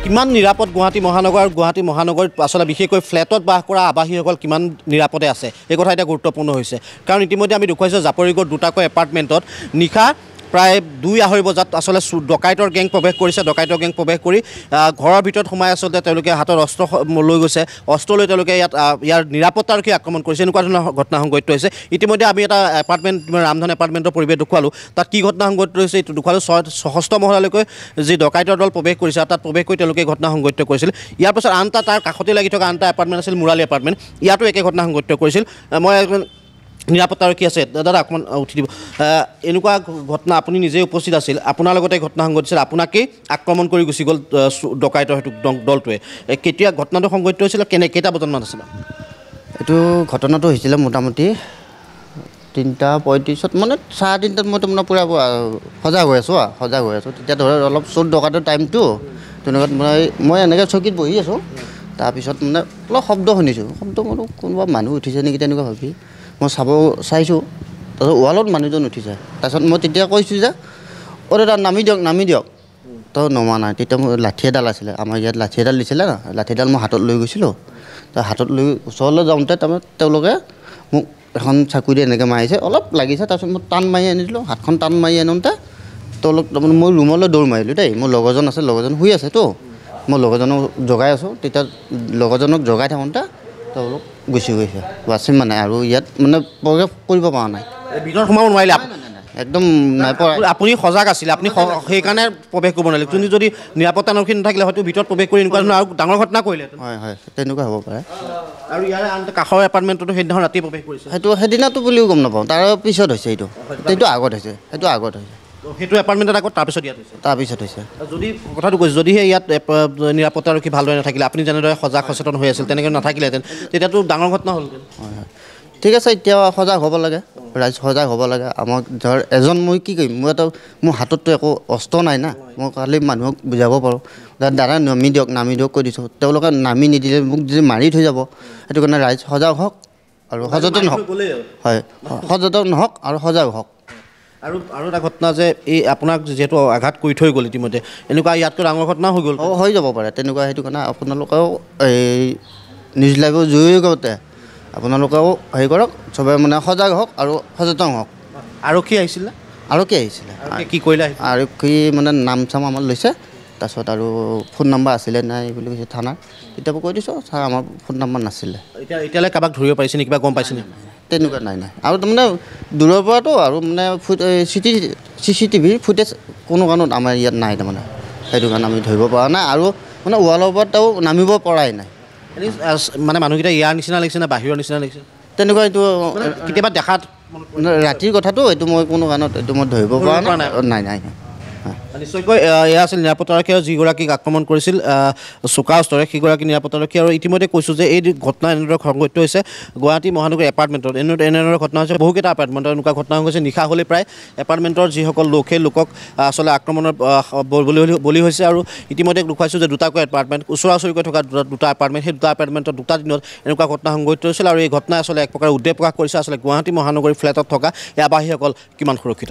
কিমান নিৰাপদ গুৱাহাটী মহানগৰ আৰু গুৱাহাটী মহানগৰীত আসলে বিশেষকৈ ফ্লেটত বাস কৰা আৱাসীসকল কিমান নিৰাপদে আছে এই কথা এটা গুৰুত্বপূৰ্ণ হৈছে কাৰণ ইতিমধ্যে আমি দেখুৱাইছোঁ জাপৰিগড় দুটাকৈ এপাৰ্টমেণ্টত নিশা প্ৰায় 2-2:30 বজাত আসলে ডকাইতৰ গেং প্ৰৱেশ কৰিছে ডকাইতৰ গেং প্ৰৱেশ কৰি ঘৰৰ ভিতৰত সোমাই আচলতে তেওঁলোকে হাতত অস্ত্ৰ লৈ গৈছে অস্ত্ৰ লৈ তেওঁলোকে ইয়াৰ নিৰাপত্তাৰক্ষী আক্ৰমণ কৰিছে এনেকুৱা ধৰণৰ ঘটনা সংঘটিত হৈছে ইতিমধ্যে আমি এটা এপাৰ্টমেণ্ট ৰামধন এপাৰ্টমেণ্টৰ পৰিৱেশ দেখুৱালোঁ তাত কি ঘটনা সংঘটিত হৈছে এইটো দেখুৱালোঁ 6ষ্ঠ মহলালৈকে যি ডকাইতৰ দল প্ৰৱেশ কৰিছে তাত প্ৰৱেশ কৰি তেওঁলোকে ঘটনা সংঘটিত কৰিছিল ইয়াৰ পাছত আন এটা তাৰ কাষতে লাগি থকা আন এটা এপাৰ্টমেণ্ট আছিল মুৰালী এপাৰ্টমেণ্ট ইয়াতো একে ঘটনা সংঘটিত কৰিছিল মই নিৰাপত্তাৰক্ষী আছে দাদা অকণমান উঠি দিব এনেকুৱা ঘটনা আপুনি নিজে উপস্থিত আছিল আপোনাৰ লগতে ঘটনা সংঘটিছিল আপোনাকেই আক্ৰমণ কৰি গুচি গ'ল ডকাইতৰ সেইটো দলটোৱে কেতিয়া ঘটনাটো সংঘটিত হৈছিল কেইটা বজাত আছিল এইটো ঘটনাটো হৈছিলে মোটামুটি 3:35 মানে 3:30 মই তোমাৰ পূৰা সজাগ হৈ আছোঁ তেতিয়া ধৰক অলপ চোৰ ডকাইতৰ টাইমটো তেনেকুৱাত মই এনেকৈ চকীত বহি আছোঁ তাৰপিছত মানে অলপ শব্দ শুনিছোঁ কোনোবা মানুহ উঠিছে নেকি তেনেকুৱা ভাবি মই চাইছোঁ তাৰপিছত ৱালত মানুহজন উঠিছে তাৰপিছত মই তেতিয়া কৈছোঁ যে দাদা নামি দিয়ক তো নমা নাই তেতিয়া মোৰ লাঠি এডাল আছিলে আমাৰ ইয়াত লাঠি এডাল দিছিলে না লাঠিডাল মই হাতত লৈ গৈছিলোঁ তাৰ হাতত লৈ ওচৰলৈ যাওঁতে তাৰমানে তেওঁলোকে মোক এখন চাকুৰি এনেকৈ মাৰিছে অলপ লাগিছে তাৰপিছত মই টান মাৰি আনিছিলোঁ হাতখন টান মাৰি আনোতে তেওঁলোক তাৰমানে মই ৰুমলৈ দৌৰ মাৰিলোঁ দেই মোৰ লগৰজন আছে লগৰজন শুই আছেতো মই লগৰজনক জগাই আছোঁ তেতিয়া লগৰজনক জগাই থাকোঁতে তেওঁলোক গুচি গৈছে ৱাচিম মানে আৰু ইয়াত মানে প্ৰৱেশ কৰিব পৰা নাই ভিতৰত সোমাব নোৱাৰিলে একদম নাই পৰা আপুনি সজাগ আছিলে আপুনি সেইকাৰণে প্ৰৱেশ কৰিব নোৱাৰিলে তুমি যদি নিৰাপত্তাৰক্ষী নাথাকিলে হয়তো ভিতৰত প্ৰৱেশ কৰি এনেকুৱা ধৰণৰ আৰু ডাঙৰ ঘটনা কৰিলে হয় তেনেকুৱা হ'ব পাৰে আৰু ইয়াৰ আনহাতে কাষৰ এপাৰ্টমেণ্টতো সেইদিনাখন ৰাতি প্ৰৱেশ কৰিছে সেইদিনাটো বুলিও গম নাপাওঁ তাৰ পিছত হৈছে সেইটো আগত হৈছে সেইটো এপাৰ্টমেণ্টত আগত তাৰপিছত হৈছে যদি কথাটো কৈছোঁ যদিহে ইয়াত নিৰাপত্তাৰক্ষী ভালদৰে নাথাকিলে আপুনি যেনেদৰে সজাগ সচেতন হৈ আছিল তেনেকৈ নাথাকিলেহেঁতেন তেতিয়াতো ডাঙৰ ঘটনা হ'লহেঁতেন হয় ঠিক আছে এতিয়া সজাগ হ'ব লাগে ৰাইজ সজাগ হ'ব লাগে আমাক ধৰ এজন মই কি কৰিম মোৰ হাতততো একো অস্ত্ৰ নাই না মই খালি মানুহক বুজাব পাৰোঁ দাদা নামি দিয়ক কৈ দিছোঁ তেওঁলোকে নামি নিদিলে মোক যদি মাৰি থৈ যাব সেইটো কাৰণে ৰাইজ সজাগ হওক আৰু সচেতন হওক হয় সচেতন হওক আৰু সজাগ হওক আৰু এটা ঘটনা যে এই আপোনাক যিহেতু আঘাত কৰি থৈ গ'ল ইতিমধ্যে এনেকুৱা ইয়াতকৈ ডাঙৰ ঘটনা হৈ গ'ল হৈ যাব পাৰে তেনেকুৱা সেইটো কাৰণে আপোনালোকেও এই নিউজ লাইভৰ জৰিয়তে আপোনালোকেও হেৰি কৰক চবে মানে সজাগ হওক আৰু সচেতন হওক আৰক্ষী আহিছিলে কি কৰিলে আৰক্ষী মানে নাম চাম আমাৰ লৈছে তাৰপিছত আৰু ফোন নম্বৰ আছিলে নাই বুলি কৈছে থানাৰ তেতিয়াও কৈ দিছোঁ ছাৰ আমাৰ ফোন নম্বৰ নাছিলে এতিয়ালৈ কাৰোবাক ধৰিব পাৰিছে নেকি কিবা গম পাইছে নেকি তেনেকুৱা নাই আৰু তাৰমানে দূৰৰ পৰাতো আৰু মানে CCTV ফুটেজ কোনো কাৰণত আমাৰ ইয়াত নাই তাৰমানে সেইটো কাৰণে আমি ধৰিব পৰা নাই আৰু মানে ৱালৰ ওপৰতও নামিব পৰাই নাই মানে মানুহকেইটা ইয়াৰ নিচিনা লাগিছে নে বাহিৰৰ নিচিনা লাগিছে তেনেকুৱা এইটো কেতিয়াবা দেখাত ৰাতিৰ কথাটো এইটো মই কোনো কাৰণত এইটো মই ধৰিব পৰা নাই নিশ্চয়কৈ এয়া আছিল নিৰাপত্তাৰক্ষীয়ে যিগৰাকীক আক্ৰমণ কৰিছিল চোকা অস্ত্ৰৰে সেইগৰাকী নিৰাপত্তাৰক্ষী আৰু ইতিমধ্যে কৈছোঁ যে এই ঘটনা এনেদৰে সংঘটিত হৈছে গুৱাহাটী মহানগৰ এপাৰ্টমেণ্টত এনেদৰে ঘটনা হৈছে বহুকেইটা এপাৰ্টমেণ্টত এনেকুৱা ঘটনা হৈছে নিশা হ'লে প্ৰায় এপাৰ্টমেণ্টৰ যিসকল লোক সেই লোকক আচলতে আক্ৰমণৰ বলি হৈছে আৰু ইতিমধ্যে দেখুৱাইছোঁ যে দুটাকৈ এপাৰ্টমেণ্ট ওচৰা ওচৰিকৈ থকা দুটা এপাৰ্টমেণ্ট সেই দুটা এপাৰ্টমেণ্টত দুটা দিনত এনেকুৱা ঘটনা সংঘটিত হৈছিল আৰু এই ঘটনাই আচলতে এক প্ৰকাৰ উদ্বেগ প্ৰকাশ কৰিছে আচলতে গুৱাহাটী মহানগৰীৰ ফ্লেটত থকা এই আৱাসীসকল কিমান সুৰক্ষিত